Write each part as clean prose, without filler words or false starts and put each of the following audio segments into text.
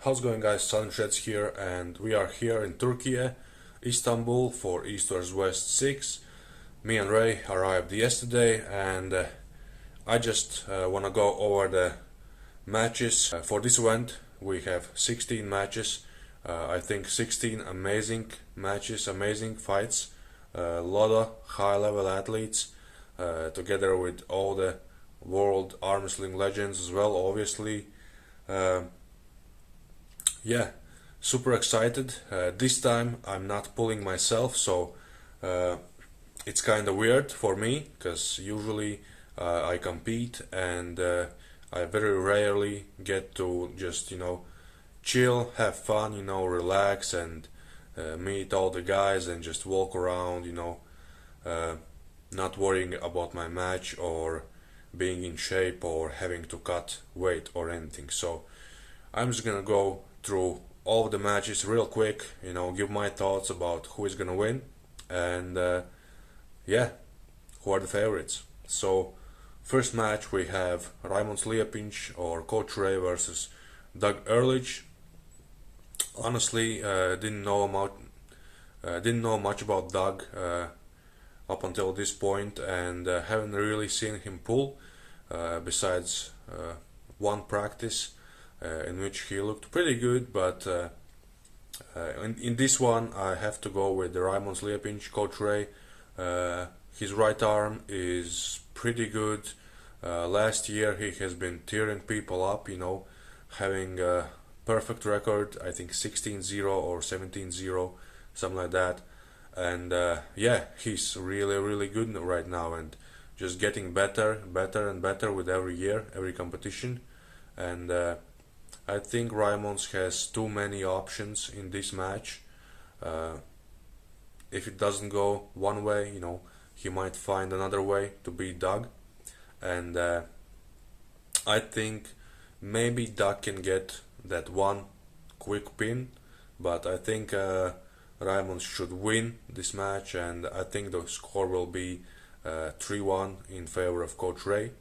How's it going, guys? Sandris here, and we are here in Turkey, Istanbul, for East vs West 6. Me and Ray arrived yesterday, and I just want to go over the matches. For this event we have 16 matches. I think 16 amazing matches, amazing fights, a lot of high level athletes, together with all the world arm wrestling legends as well, obviously. Yeah, super excited. This time I'm not pulling myself, so it's kind of weird for me, because usually I compete, and I very rarely get to just, chill, have fun, relax, and meet all the guys and just walk around, not worrying about my match or being in shape or having to cut weight or anything. So I'm just gonna go through all of the matches real quick, give my thoughts about who is gonna win, and yeah, who are the favorites. So first match we have Raymond Slijepinch or Coach Ray versus Doug Ehrlich. Honestly, didn't know much about Doug up until this point, and haven't really seen him pull besides one practice in which he looked pretty good, but in this one I have to go with the Raymond Slijepinch, Coach Ray. His right arm is pretty good. Last year he has been tearing people up, having a perfect record, I think 16-0 or 17-0, something like that. And yeah, he's really good right now, and just getting better and better with every year, every competition. And I think Raymond has too many options in this match. If it doesn't go one way, he might find another way to beat Doug. And I think maybe Doug can get that one quick pin, but I think Raymond should win this match, and I think the score will be 3-1 in favor of Coach Ray.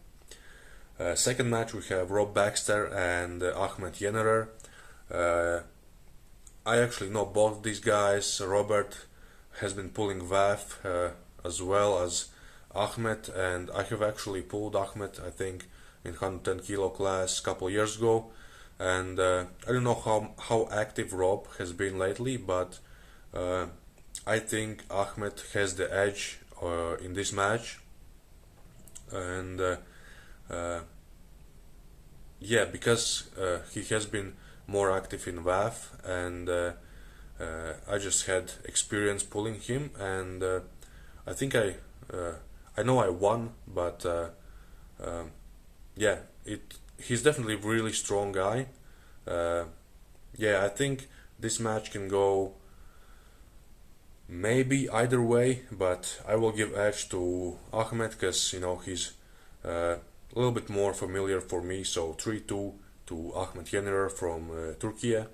Second match we have Rob Baxter and Ahmed Yenerer. I actually know both these guys. Robert has been pulling VAF as well as Ahmed, and I have actually pulled Ahmed, I think, in 110 kilo class a couple years ago. And I don't know how active Rob has been lately, but I think Ahmed has the edge in this match. And yeah, because he has been more active in VAF, and I just had experience pulling him, and I think I know I won, but yeah, he's definitely a really strong guy. Yeah, I think this match can go maybe either way, but I will give edge to Ahmed, because he's a little bit more familiar for me. So 3-2 to Ahmed Yenerer from Turkey.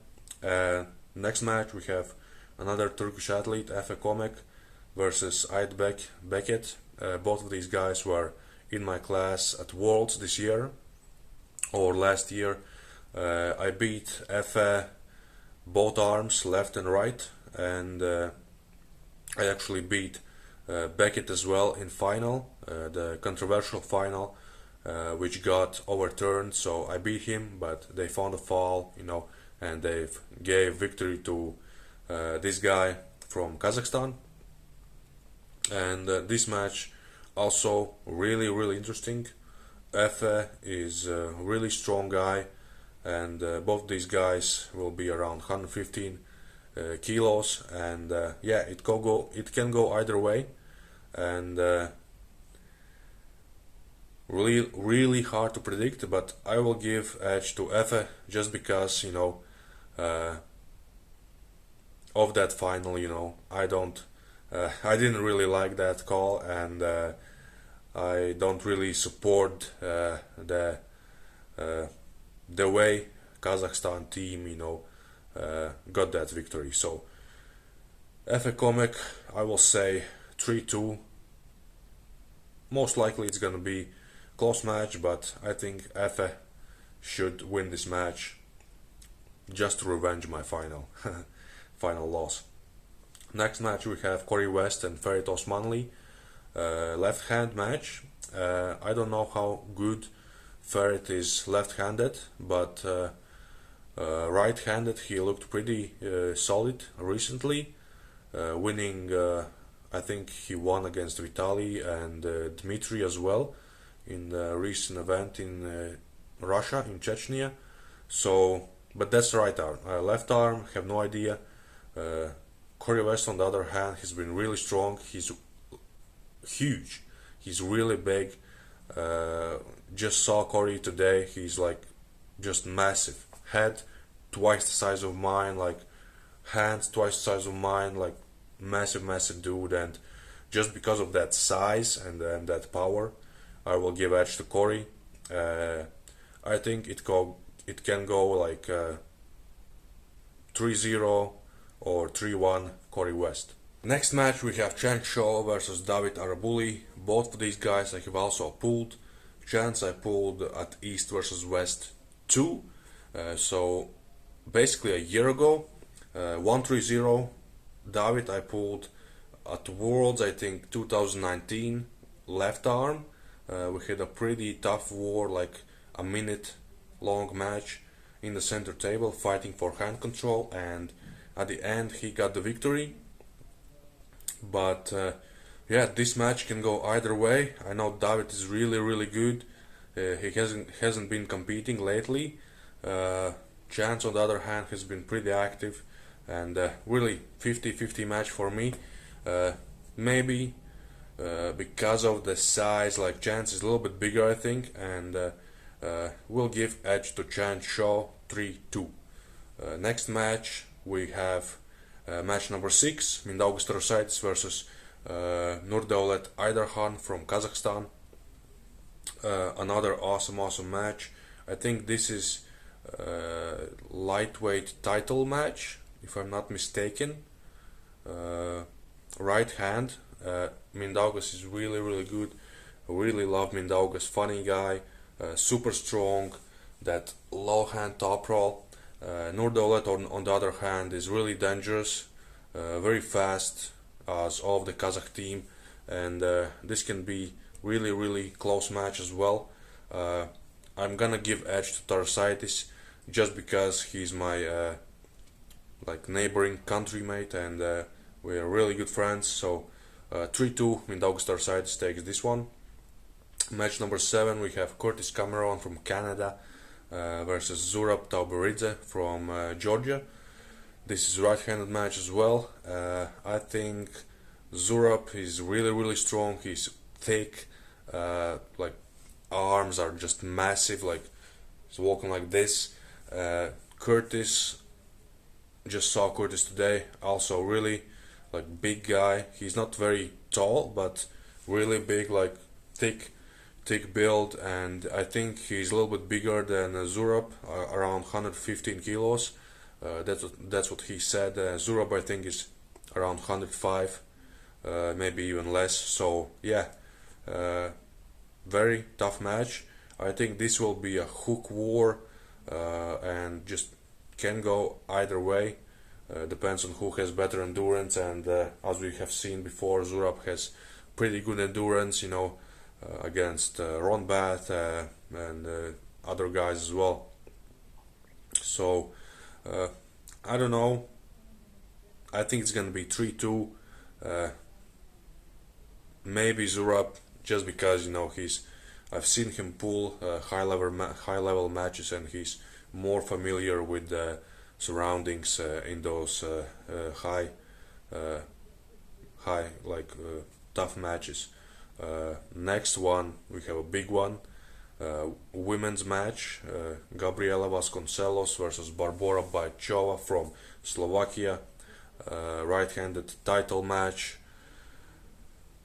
Next match we have another Turkish athlete, Efe Komek versus Eibek. Both of these guys were in my class at Worlds this year or last year. I beat Efe both arms, left and right, and I actually beat Beckett as well in final, the controversial final, which got overturned. So I beat him, but they found a foul, and they gave victory to this guy from Kazakhstan. And this match also really interesting. Efe is a really strong guy, and both these guys will be around 115 kilos, and yeah, it can go either way, and really hard to predict, but I will give edge to Efe just because of that final. I didn't really like that call, and I don't really support the way Kazakhstan team got that victory. So Efe Komek, I will say 3-2. Most likely it's gonna be close match, but I think Efe should win this match. just to revenge my final final loss. Next match we have Corey West and Ferit Osmanli, left hand match. I don't know how good Ferit is left-handed, but right-handed he looked pretty solid recently, winning. I think he won against Vitaly and Dmitry as well in the recent event in Russia, in Chechnya. So, but that's the right arm. Left arm, have no idea. Corey West, on the other hand, has been really strong. He's huge. He's really big. Just saw Corey today. He's like just massive. Head twice the size of mine, like hands twice the size of mine, like massive dude. And just because of that size and that power, I will give edge to Corey. I think it can go like 3-0 or 3-1 Corey West. Next match we have Chen Shou versus David Arabuli. Both of these guys I have also pulled. Chance I pulled at East versus West 2. So basically a year ago, 1-3-0. David I pulled at Worlds, I think 2019, left arm. We had a pretty tough war, like a minute long match in the center table, fighting for hand control, and at the end he got the victory. But yeah, this match can go either way. I know David is really good. He hasn't been competing lately. Chance on the other hand has been pretty active, and really 50-50 match for me. Maybe because of the size, like Chance is a little bit bigger I think, and we'll give edge to Chen Shou 3-2. Next match we have match number 6, Mindaugas Sedis versus Nurdaulet Alizhan from Kazakhstan. Another awesome match. I think this is lightweight title match, if I'm not mistaken. Right hand. Mindaugas is really good. I really love Mindaugas. Funny guy, super strong. That low hand top roll. Nurdaulet on the other hand is really dangerous, very fast as all of the Kazakh team, and this can be really close match as well. I'm gonna give edge to Sedis just because he's my like neighboring country mate, and we are really good friends. So 3-2 Mindaugas Sedis takes this one. Match number 7 we have Curtis Cameron from Canada versus Zurab Tauberidze from Georgia. This is right-handed match as well. I think Zurab is really strong. He's thick, like arms are just massive, like he's walking like this. Curtis, just saw Curtis today, also really like big guy. He's not very tall, but really big, like thick build, and I think he's a little bit bigger than Zurab, around 115 kilos. That's what he said. Zurab I think is around 105, maybe even less. So yeah, very tough match. I think this will be a hook war, and just can go either way. Depends on who has better endurance, and as we have seen before, Zurab has pretty good endurance, you know, against Ron Bath and other guys as well. So I don't know. I think it's gonna be 3-2. Maybe Zurab, just because you know I've seen him pull high level matches, and he's more familiar with the surroundings in those high like tough matches. Next one we have a big one, women's match, Gabriella Vasconcelos versus Barbora Bajcova from Slovakia, right-handed title match.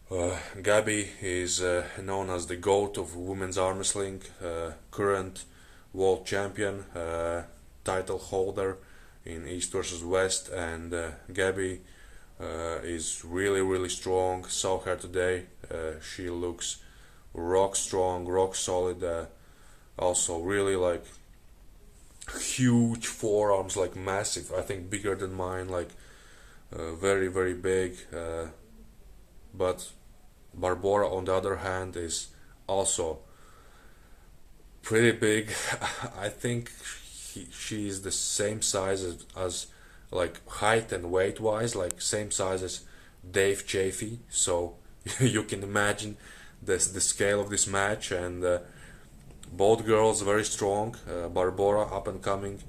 Gabi is known as the GOAT of women's arm wrestling, current world champion, title holder in East versus West, and Gabi is really strong. Saw her today. She looks rock strong, rock solid. Also really like huge forearms, like massive. I think bigger than mine, like very very big. But Barbora, on the other hand, is also pretty big. I think she is the same size as like height and weight wise, like same size as Dave Chaffee. So you can imagine the scale of this match. And both girls very strong. Barbora, up and coming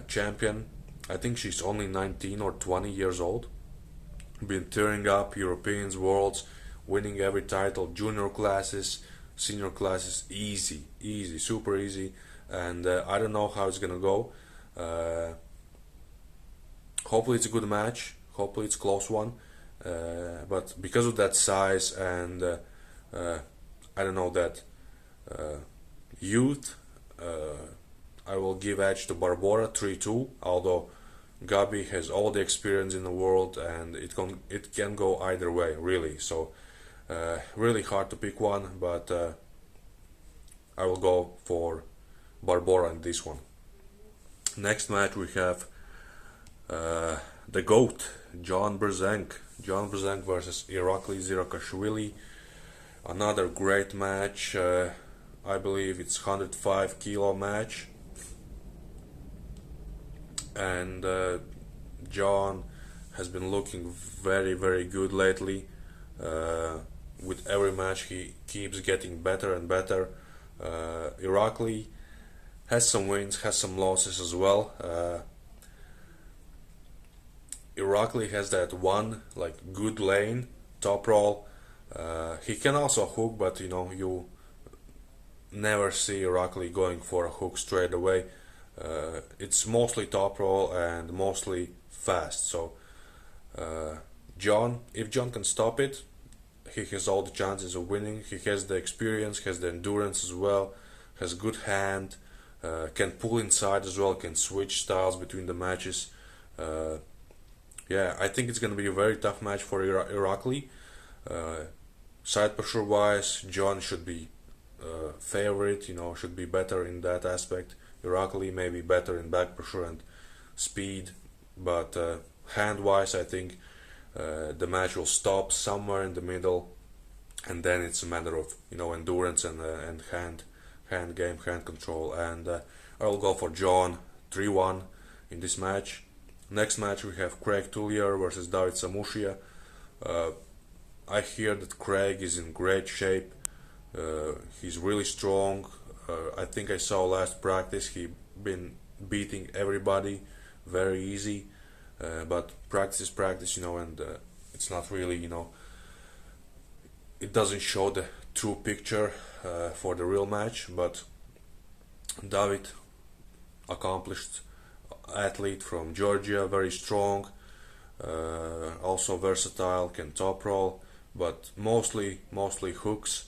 champion. I think she's only 19 or 20 years old. Been tearing up Europeans, worlds, winning every title, junior classes, senior classes, easy, easy, super easy. And I don't know how it's gonna go. Hopefully it's a good match. Hopefully it's a close one. But because of that size and I don't know, that youth, I will give edge to Barbora 3-2. Although Gabi has all the experience in the world, and it can go either way, really. So really hard to pick one, but I will go for Barbora in this one. Next match we have the GOAT, John Brzenk versus Irakli Zirakashvili. Another great match. I believe it's 105 kilo match, and John has been looking very very good lately. With every match he keeps getting better and better. Irakli has some wins, has some losses as well. Irakli has that one like good lane, top roll. He can also hook, but you never see Irakli going for a hook straight away. It's mostly top roll and mostly fast. So if John can stop it, he has all the chances of winning. He has the experience, has the endurance as well, has good hand, can pull inside as well, can switch styles between the matches. Yeah, I think it's going to be a very tough match for Irakli. Side pressure wise, John should be favorite, should be better in that aspect. Irakli maybe better in back pressure and speed, but hand wise, I think the match will stop somewhere in the middle, and then it's a matter of endurance and hand game, hand control. And I will go for John 3-1 in this match. Next match we have Craig Tullier versus David Samushia. I hear that Craig is in great shape. He's really strong. I think I saw last practice he been beating everybody very easy. But practice is practice, and it's not really, it doesn't show the true picture for the real match. But David, accomplished athlete from Georgia, very strong, also versatile, can top roll, but mostly hooks.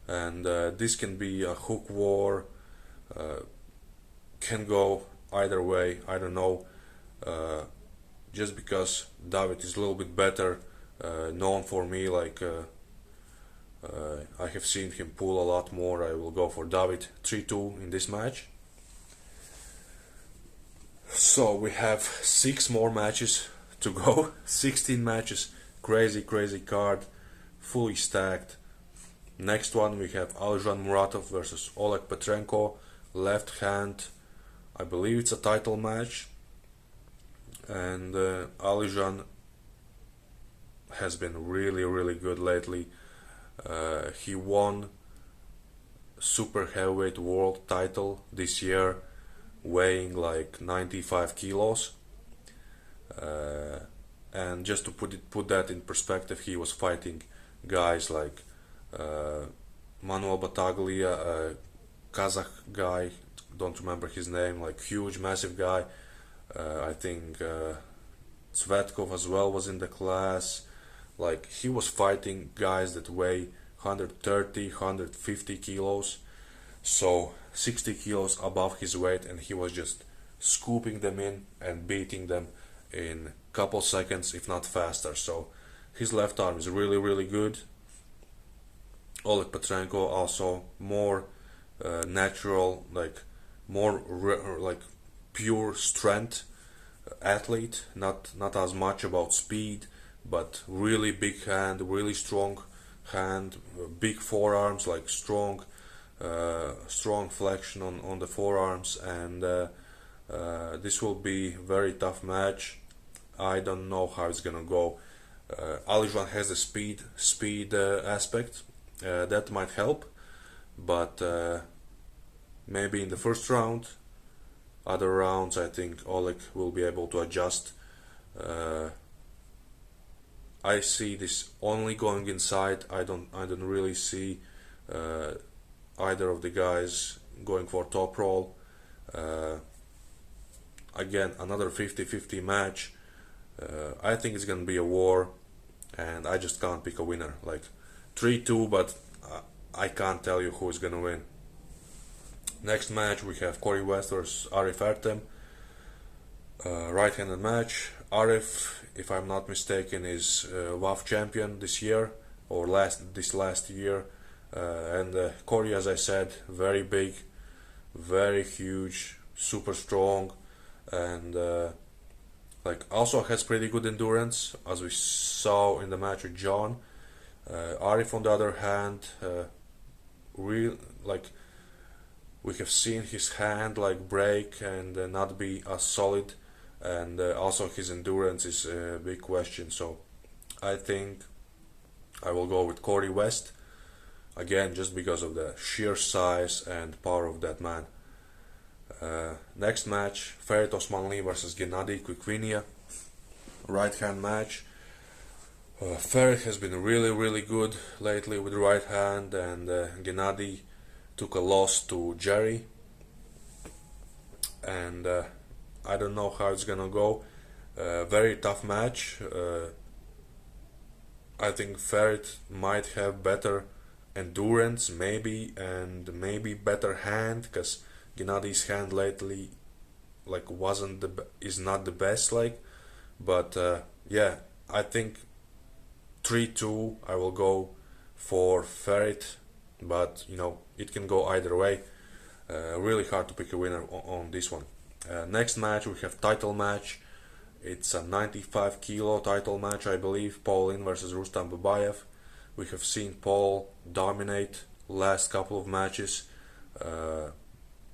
And this can be a hook war, can go either way, I don't know. Just because David is a little bit better known for me, like I have seen him pull a lot more, I will go for David 3-2 in this match. So we have 6 more matches to go. 16 matches, crazy card, fully stacked. Next one we have Alizhan Muratov versus Oleg Petrenko, left hand. I believe it's a title match. And Alizhan has been really good lately. He won super heavyweight world title this year, weighing like 95 kilos. And just to put that in perspective, he was fighting guys like Manuel Bataglia, a Kazakh guy, don't remember his name, like huge massive guy. I think Svetkov as well was in the class. Like he was fighting guys that weigh 130, 150 kilos, so 60 kilos above his weight, and he was just scooping them in and beating them in couple seconds, if not faster. So his left arm is really good. Oleg Petrenko also more natural, like more like pure strength athlete, not as much about speed, but really big hand, really strong hand, big forearms, like strong flexion on the forearms, and this will be very tough match. I don't know how it's gonna go. Alizhan has the speed aspect that might help, but maybe in the first round. Other rounds, I think Oleg will be able to adjust. I see this only going inside. I don't really see either of the guys going for top roll. Again, another 50-50 match. I think it's gonna be a war, and I just can't pick a winner. Like 3-2, but I can't tell you who is gonna win. Next match we have Corey West versus Arif Ertem. Right-handed match. Arif, if I'm not mistaken, is WAF champion this year or this last year, and Corey, as I said, very big, very huge, super strong, and like also has pretty good endurance, as we saw in the match with John. Arif, on the other hand, real like. We have seen his hand like break and not be as solid, and also his endurance is a big question. So I think I will go with Corey West again, just because of the sheer size and power of that man. Next match, Ferit Osmanli versus Gennady Quickvinia, right hand match. Ferit has been really good lately with the right hand, and Gennady took a loss to Georgi, and I don't know how it's gonna go. Very tough match. I think Ferit might have better endurance, maybe, and maybe better hand, because Gennady's hand lately like is not the best, like. But yeah, I think 3-2. I will go for Ferit, but you know, it can go either way. Really hard to pick a winner on this one. Next match we have title match. It's a 95 kilo title match, I believe. Paul Lin versus Rustam Babayev. We have seen Paul dominate last couple of matches.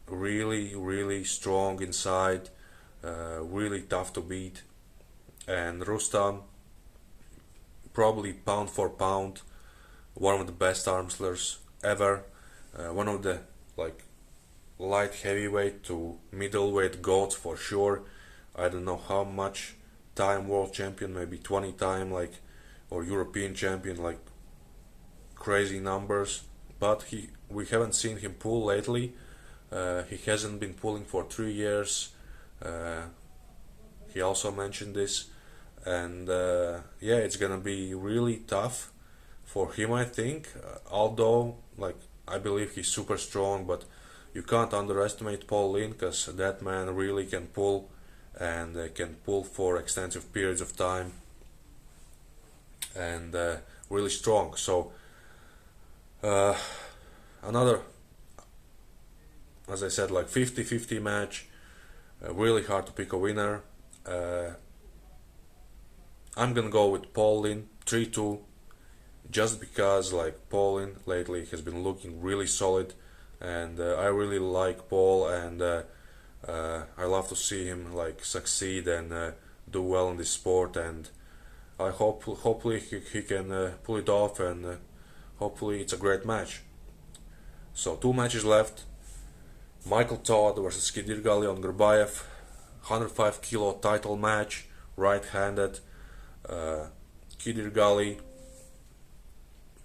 Really strong inside. Really tough to beat. And Rustam, probably pound for pound, one of the best arm wrestlers ever. One of the like light heavyweight to middleweight goats for sure. I don't know how much time world champion, maybe 20 time, like, or European champion, like crazy numbers. But we haven't seen him pull lately. He hasn't been pulling for 3 years. He also mentioned this, and yeah, it's gonna be really tough for him, I think. Although, like, I believe he's super strong, but you can't underestimate Paul Lin, because that man really can pull, and can pull for extensive periods of time, and really strong. So another, as I said, like 50-50 match. Really hard to pick a winner. I'm gonna go with Paul Lin 3-2, just because like Paul Lin lately has been looking really solid, and I really like Paul, and I love to see him like succeed and do well in this sport, and I hopefully he can pull it off, and hopefully it's a great match. So 2 matches left. Michael Todd versus Kydyrgaly on Grbayev, 105 kilo title match, right-handed. Kydyrgaly,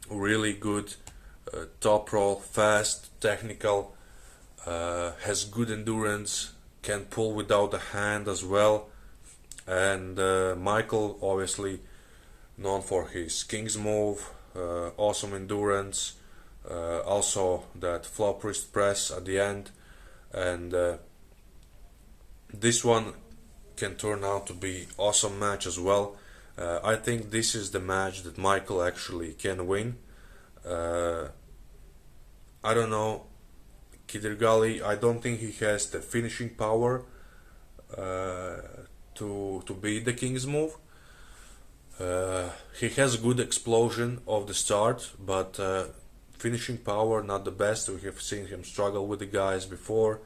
really good, top roll, fast, technical, has good endurance, can pull without a hand as well. And Michael, obviously known for his King's move, awesome endurance, also that flop wrist press at the end, and this one can turn out to be awesome match as well. I think this is the match that Michael actually can win. I don't know, Kydyrgaly, I don't think he has the finishing power to beat the King's move. He has good explosion of the start, but finishing power not the best. We have seen him struggle with the guys before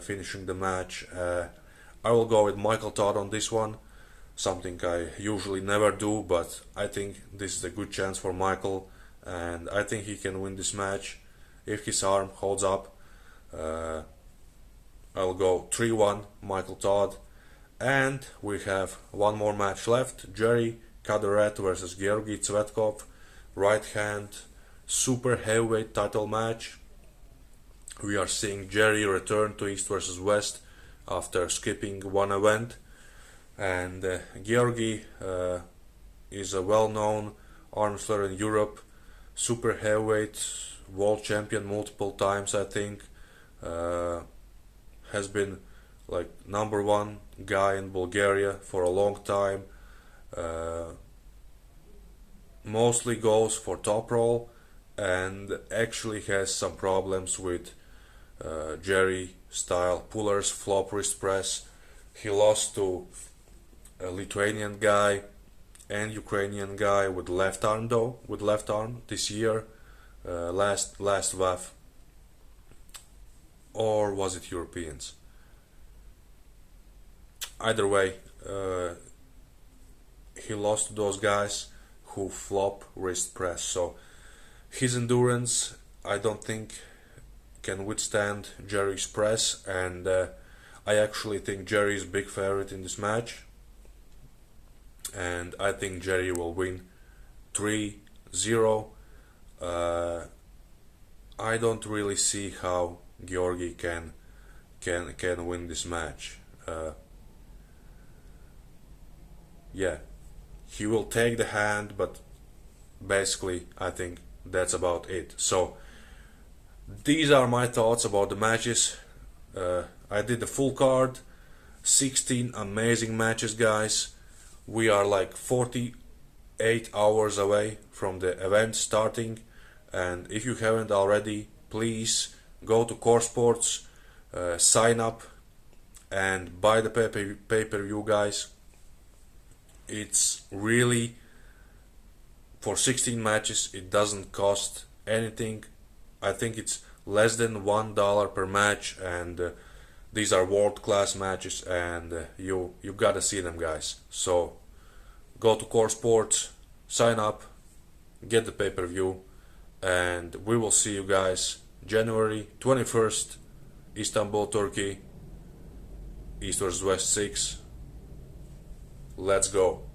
finishing the match. I will go with Michael Todd on this one, something I usually never do, but I think this is a good chance for Michael, and I think he can win this match if his arm holds up. I'll go 3-1 Michael Todd. And we have one more match left. Jerry Kydyrgaly versus Georgi Tsvetkov, right hand super heavyweight title match. We are seeing Jerry return to East versus West after skipping one event, and Georgi is a well-known arm wrestler in Europe, super heavyweight, world champion multiple times, I think. Has been like #1 guy in Bulgaria for a long time. Mostly goes for top roll, and actually has some problems with Jerry style pullers, flop wrist press. He lost to a Lithuanian guy and Ukrainian guy with left arm this year, last WAF, or was it Europeans? Either way, he lost to those guys who flop wrist press. So his endurance, I don't think, can withstand Jerry's press, and I actually think Jerry is big favorite in this match, and I think Jerry will win 3-0. I don't really see how Georgi can win this match. Yeah, he will take the hand, but basically I think that's about it. So these are my thoughts about the matches. I did the full card, 16 amazing matches, guys. We are like 48 hours away from the event starting, and if you haven't already, please go to Core Sports, sign up and buy the pay-per-view, guys. It's really, for 16 matches, it doesn't cost anything. I think it's less than $1 per match, and these are world-class matches, and you gotta see them, guys. So go to Core Sports, sign up, get the pay-per-view, and we will see you guys January 21st, Istanbul, Turkey, East vs West 6. Let's go.